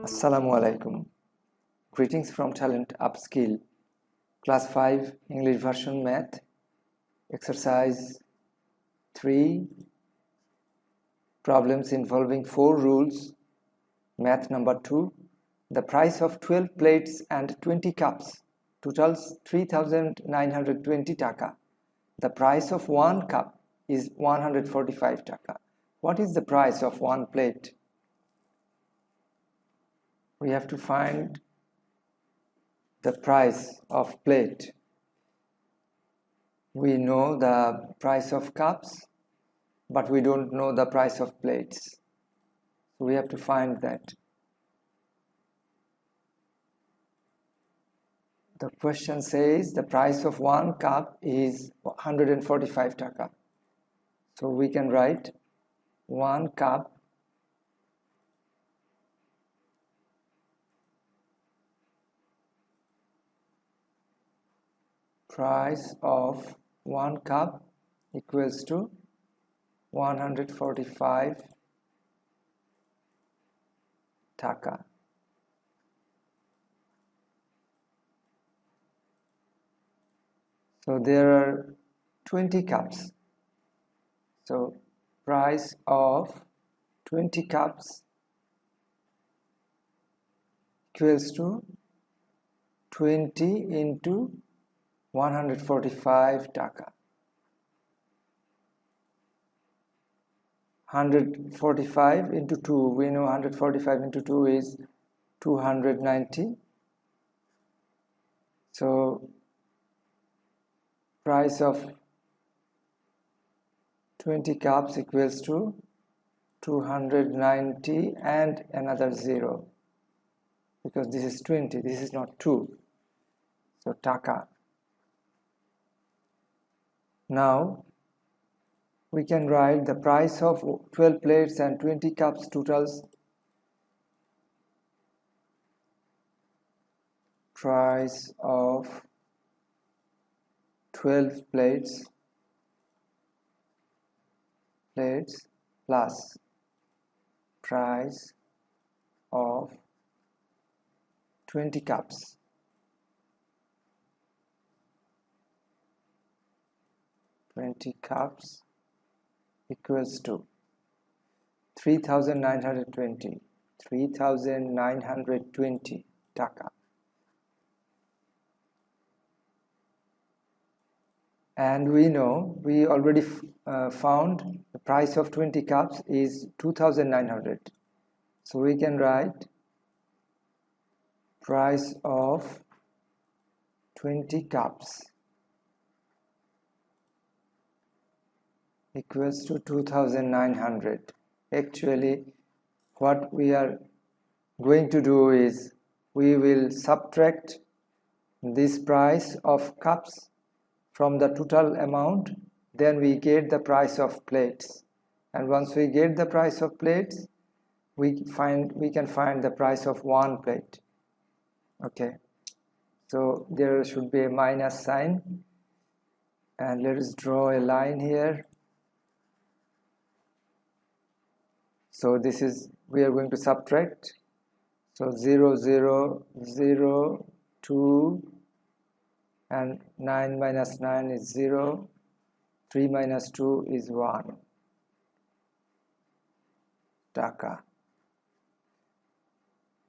Assalamu alaikum. Greetings from Talent Upskill. Class 5 English version math. Exercise 3. Problems involving 4 rules. Math number 2. The price of 12 plates and 20 cups totals 3,920 taka. The price of 1 cup is 145 taka. What is the price of 1 plate? We have to find the price of plate. We know the price of cups, but we don't know the price of plates. So we have to find that. The question says the price of 1 cup is 145 taka. So we can write 1 cup price of 1 cup equals to 145 taka. So there are 20 cups. So price of 20 cups equals to 20 into 145 taka. 145 into 2, we know 145 into 2 is 290. So price of 20 cups equals to 290 and another 0, because this is 20, this is not 2. So taka. Now we can write the price of 12 plates and 20 cups totals price of 12 plates plus price of 20 cups. Cups equals to 3,920 taka. And we know, we already found the price of 20 cups is 2,900. So we can write price of 20 cups equals to 2,900. Actually, what we are going to do is we will subtract this price of cups from the total amount, then we get the price of plates, and once we get the price of plates, we can find the price of 1 plate. Okay, so there should be a minus sign, and let us draw a line here. So this is, we are going to subtract. So 0, 0, 0, 2, and 9 minus 9 is 0, 3 minus 2 is 1 taka.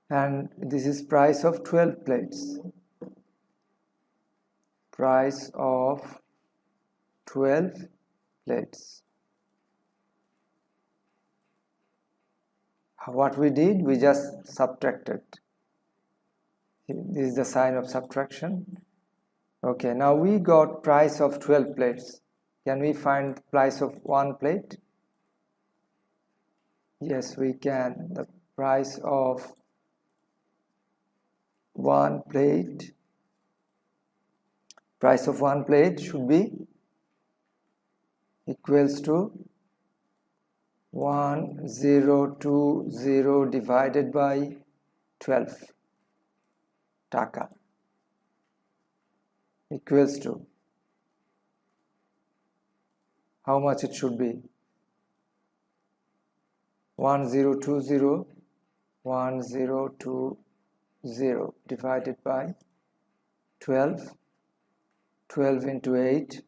And this is price of 12 plates. Price of 12 plates. What we did, we just subtracted. This is the sign of subtraction. Okay, now we got price of 12 plates. Can we find the price of 1 plate? Yes, we can. The price of 1 plate, price of 1 plate should be equals to 1020 divided by 12 taka equals to, how much it should be? 1020 1020 divided by 12. 12 into 8,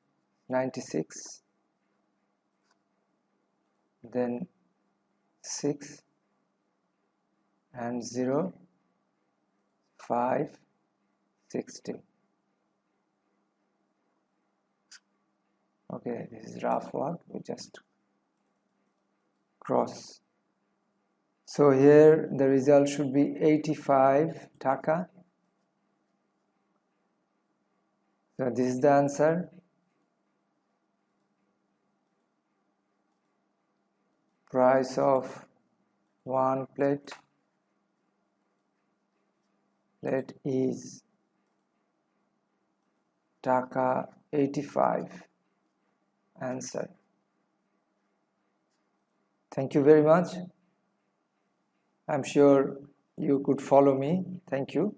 96. Then 6 and 0, 5, 60. Okay, this is rough work. We just cross. So here the result should be 85 taka. So this is the answer. Price of one plate is taka 85. Answer. Thank you very much. I'm sure you could follow me. Thank you.